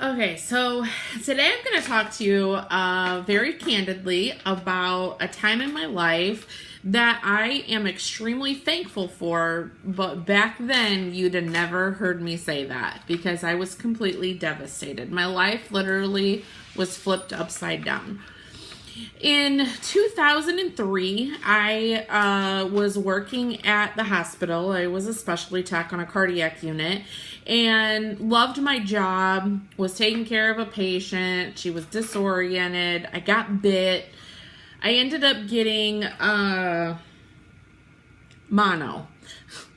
Okay, so today I'm going to talk to you very candidly about a time in my life that I am extremely thankful for, but back then you'd have never heard me say that because I was completely devastated. My life literally was flipped upside down. In 2003, I was working at the hospital. I was a specialty tech on a cardiac unit and loved my job, was taking care of a patient. She was disoriented. I got bit. I ended up getting mono.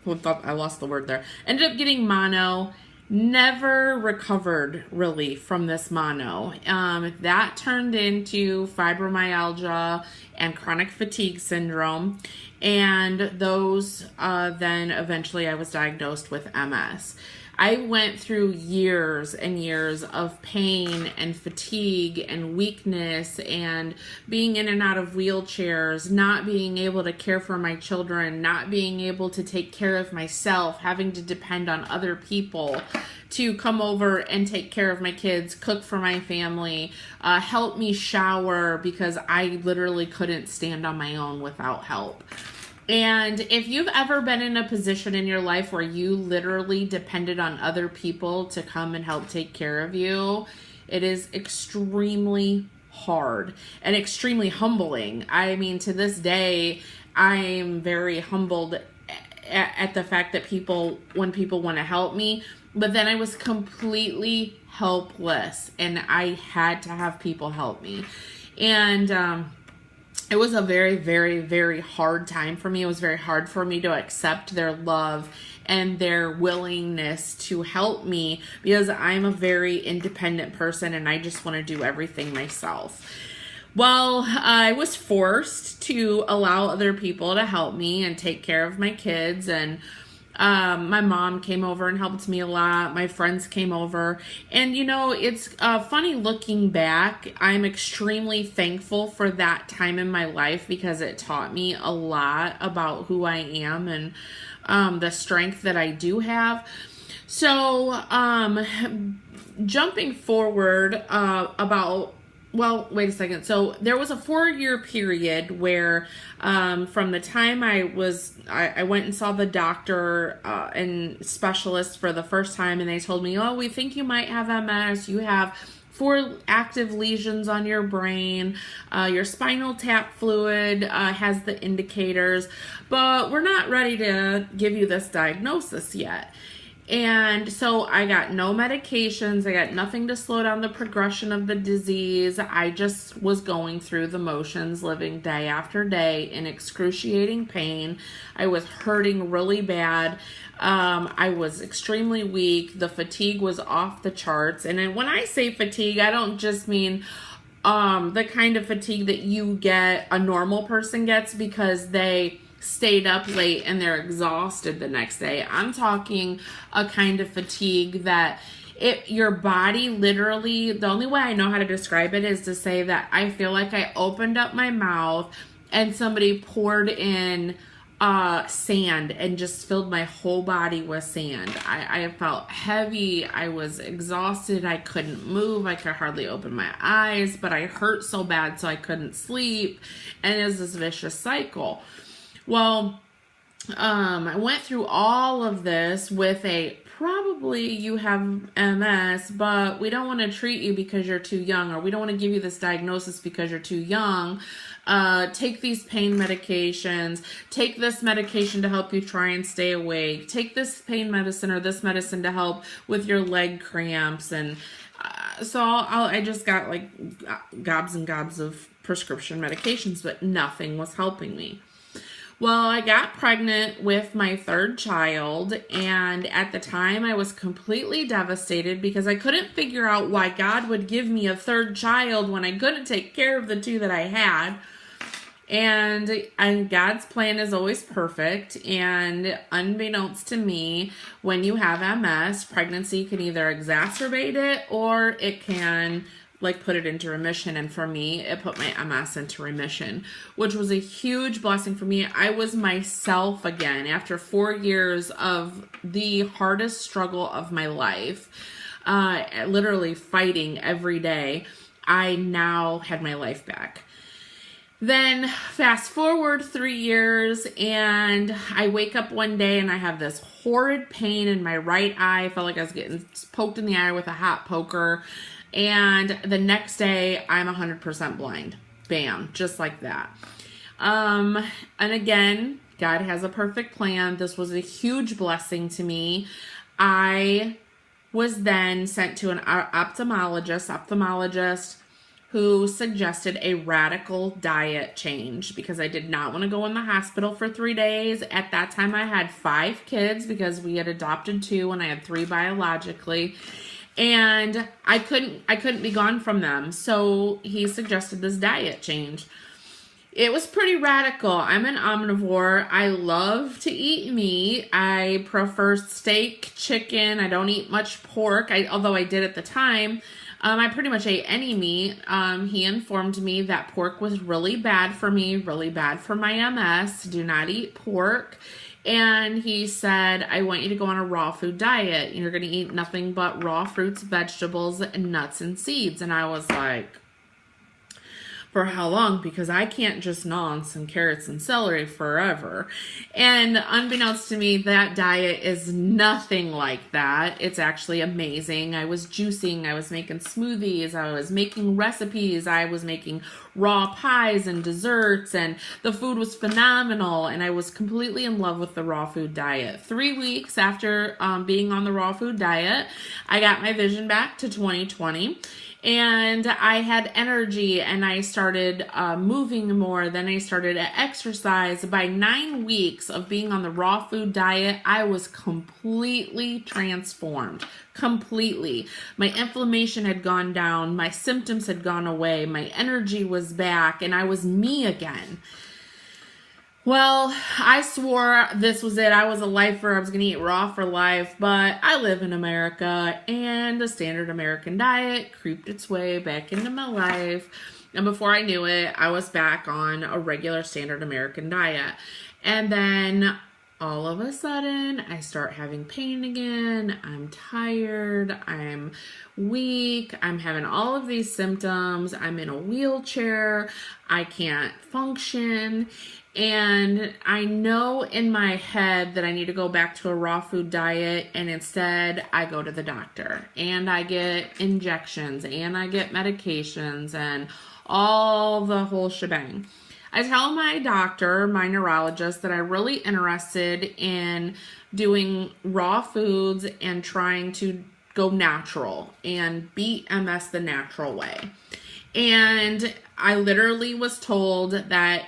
I lost the word there. Ended up getting mono. Never recovered really from this mono. That turned into fibromyalgia and chronic fatigue syndrome. And those then eventually I was diagnosed with MS. I went through years and years of pain and fatigue and weakness and being in and out of wheelchairs, not being able to care for my children, not being able to take care of myself, having to depend on other people to come over and take care of my kids, cook for my family, help me shower because I literally couldn't stand on my own without help. And if you've ever been in a position in your life where you literally depended on other people to come and help take care of you, it is extremely hard and extremely humbling. I mean, to this day, I'm very humbled at the fact that when people want to help me, but then I was completely helpless and I had to have people help me. And, it was a very, very, very hard time for me. It was very hard for me to accept their love and their willingness to help me because I'm a very independent person and I just want to do everything myself. Well, I was forced to allow other people to help me and take care of my kids, and my mom came over and helped me a lot. My friends came over. And, you know, it's funny looking back. I'm extremely thankful for that time in my life because it taught me a lot about who I am and the strength that I do have. So, jumping forward wait a second. So there was a 4-year period where from the time I went and saw the doctor and specialist for the first time, and they told me, oh, we think you might have MS. You have 4 active lesions on your brain. Your spinal tap fluid has the indicators, but we're not ready to give you this diagnosis yet. And so I got no medications. I got nothing to slow down the progression of the disease. I just was going through the motions, living day after day in excruciating pain. I was hurting really bad. I was extremely weak. The fatigue was off the charts. And when I say fatigue, I don't just mean the kind of fatigue that a normal person gets because they stayed up late and they're exhausted the next day. I'm talking a kind of fatigue that your body literally, the only way I know how to describe it is to say that I feel like I opened up my mouth and somebody poured in sand and just filled my whole body with sand. I felt heavy. I was exhausted. I couldn't move. I could hardly open my eyes, but I hurt so bad so I couldn't sleep. And it was this vicious cycle. Well, I went through all of this with probably you have MS, but we don't want to treat you because you're too young, or we don't want to give you this diagnosis because you're too young. Take these pain medications, take this medication to help you try and stay awake, take this pain medicine or this medicine to help with your leg cramps. And so I just got like gobs and gobs of prescription medications, but nothing was helping me. Well, I got pregnant with my 3rd child, and at the time I was completely devastated because I couldn't figure out why God would give me a 3rd child when I couldn't take care of the 2 that I had. And God's plan is always perfect, and unbeknownst to me, when you have MS, pregnancy can either exacerbate it or it can put it into remission. And for me, it put my MS into remission, which was a huge blessing for me. I was myself again after 4 years of the hardest struggle of my life. literally fighting every day, I now had my life back. Then fast forward 3 years, and I wake up one day and I have this horrid pain in my right eye. I felt like I was getting poked in the eye with a hot poker. And the next day I'm 100% blind. Bam, just like that. And again, God has a perfect plan. This was a huge blessing to me. I was then sent to an ophthalmologist who suggested a radical diet change because I did not want to go in the hospital for 3 days. At that time, I had 5 kids because we had adopted 2 and I had 3 biologically. And I couldn't be gone from them. So he suggested this diet change. It was pretty radical. I'm an omnivore. I love to eat meat. I prefer steak, chicken. I don't eat much pork, although I did at the time. I pretty much ate any meat. He informed me that pork was really bad for me, really bad for my MS. Do not eat pork. And he said, I want you to go on a raw food diet. You're going to eat nothing but raw fruits, vegetables, and nuts and seeds. And I was like, for how long? Because I can't just gnaw on some carrots and celery forever. And unbeknownst to me, that diet is nothing like that. It's actually amazing. I was juicing, I was making smoothies, I was making recipes, I was making raw pies and desserts, and the food was phenomenal, and I was completely in love with the raw food diet. 3 weeks after being on the raw food diet, I got my vision back to 20/20. And I had energy, and I started moving more. Then I started to exercise. By 9 weeks of being on the raw food diet, I was completely transformed. Completely. My inflammation had gone down. My symptoms had gone away. My energy was back, and I was me again. Well, I swore this was it. I was a lifer. I was going to eat raw for life, but I live in America, and the standard American diet creeped its way back into my life. And before I knew it, I was back on a regular standard American diet. And then all of a sudden, I start having pain again. I'm tired. I'm weak. I'm having all of these symptoms. I'm in a wheelchair. I can't function. And I know in my head that I need to go back to a raw food diet, and instead I go to the doctor and I get injections and I get medications and all the whole shebang. I tell my doctor, my neurologist, that I'm really interested in doing raw foods and trying to go natural and beat MS the natural way. And I literally was told that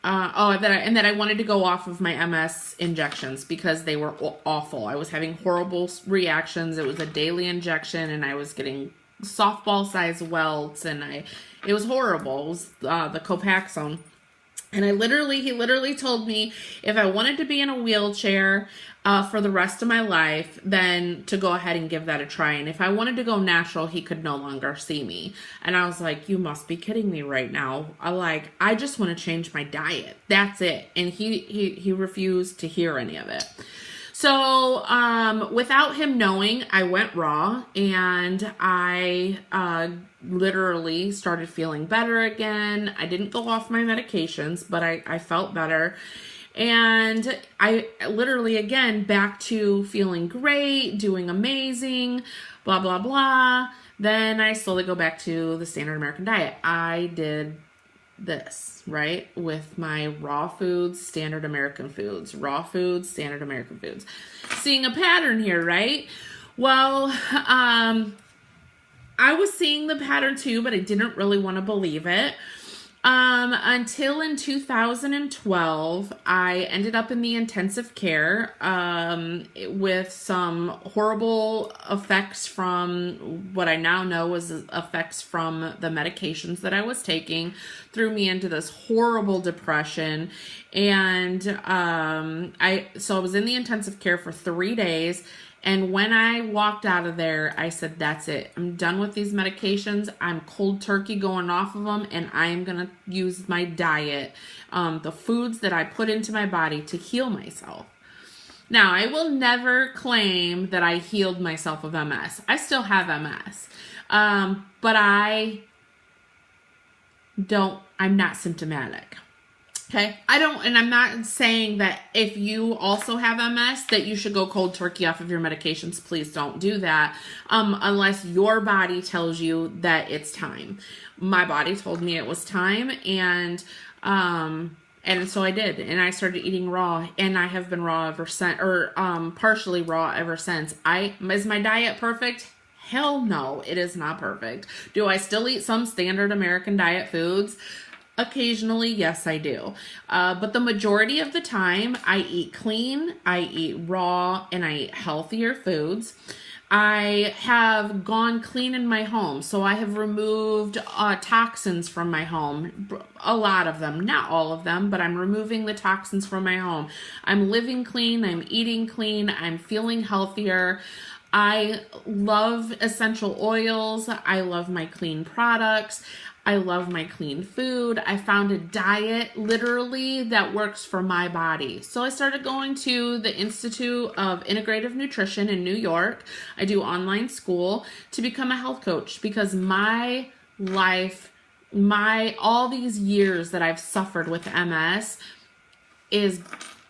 that I wanted to go off of my MS injections because they were awful. I was having horrible reactions. It was a daily injection, and I was getting softball-sized welts, and it was horrible. It was the Copaxone. And he literally told me if I wanted to be in a wheelchair for the rest of my life, then to go ahead and give that a try. And if I wanted to go natural, he could no longer see me. And I was like, you must be kidding me right now. I just want to change my diet. That's it. And he refused to hear any of it. So without him knowing, I went raw, and I literally started feeling better again. I didn't go off my medications, but I felt better. And I literally, again, back to feeling great, doing amazing, blah, blah, blah. Then I slowly go back to the standard American diet. I did this, right? With my raw foods, standard American foods, raw foods, standard American foods. Seeing a pattern here, right? Well, I was seeing the pattern too, but I didn't really want to believe it. Until in 2012, I ended up in the intensive care with some horrible effects from what I now know was effects from the medications that I was taking, threw me into this horrible depression. And I was in the intensive care for 3 days. And when I walked out of there, I said, that's it. I'm done with these medications. I'm cold turkey going off of them, and I am going to use my diet, the foods that I put into my body to heal myself. Now, I will never claim that I healed myself of MS. I still have MS. But I'm not symptomatic. Okay. And I'm not saying that if you also have MS that you should go cold turkey off of your medications. Please don't do that. Unless your body tells you that it's time. My body told me it was time, and so I did, and I started eating raw, and I have been raw ever since, or partially raw ever since. Is my diet perfect? Hell no, it is not perfect. Do I still eat some standard American diet foods? Occasionally, yes, I do. But the majority of the time, I eat clean, I eat raw, and I eat healthier foods. I have gone clean in my home, so I have removed toxins from my home. A lot of them, not all of them, but I'm removing the toxins from my home. I'm living clean, I'm eating clean, I'm feeling healthier. I love essential oils. I love my clean products. I love my clean food. I found a diet literally that works for my body. So I started going to the Institute of Integrative Nutrition in New York. I do online school to become a health coach, because my life, all these years that I've suffered with MS is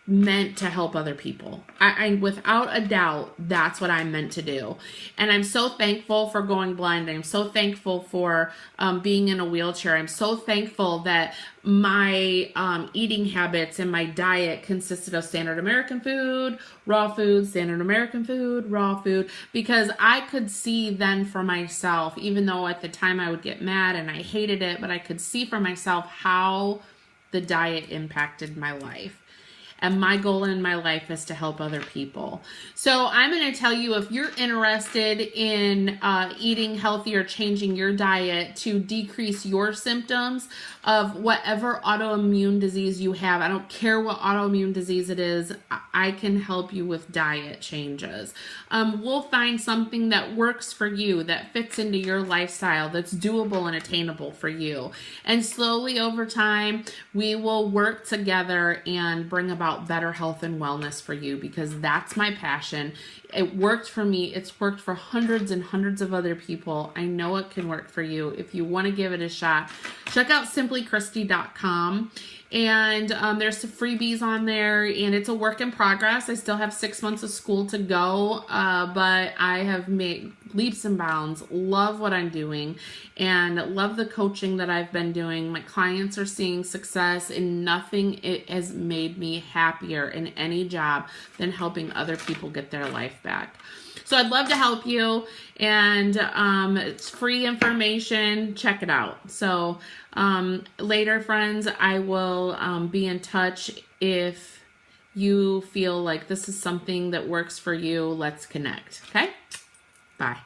meant to help other people. I without a doubt, that's what I'm meant to do. And I'm so thankful for going blind. I'm so thankful for being in a wheelchair. I'm so thankful that my eating habits and my diet consisted of standard American food, raw food, standard American food, raw food, because I could see then for myself, even though at the time I would get mad and I hated it, but I could see for myself how the diet impacted my life. And my goal in my life is to help other people. So I'm going to tell you, if you're interested in eating healthy or changing your diet to decrease your symptoms of whatever autoimmune disease you have, I don't care what autoimmune disease it is, I can help you with diet changes. We'll find something that works for you, that fits into your lifestyle, that's doable and attainable for you. And slowly over time, we will work together and bring about better health and wellness for you, because that's my passion. It worked for me. It's worked for hundreds and hundreds of other people. I know it can work for you. If you want to give it a shot, check out simplychristy.com. And there's some freebies on there, and it's a work in progress. I still have 6 months of school to go, but I have made leaps and bounds. Love what I'm doing, and love the coaching that I've been doing. My clients are seeing success, and nothing it has made me happier in any job than helping other people get their life back. So I'd love to help you, and it's free information. Check it out. So later, friends, I will be in touch. If you feel like this is something that works for you, let's connect. Okay? Bye.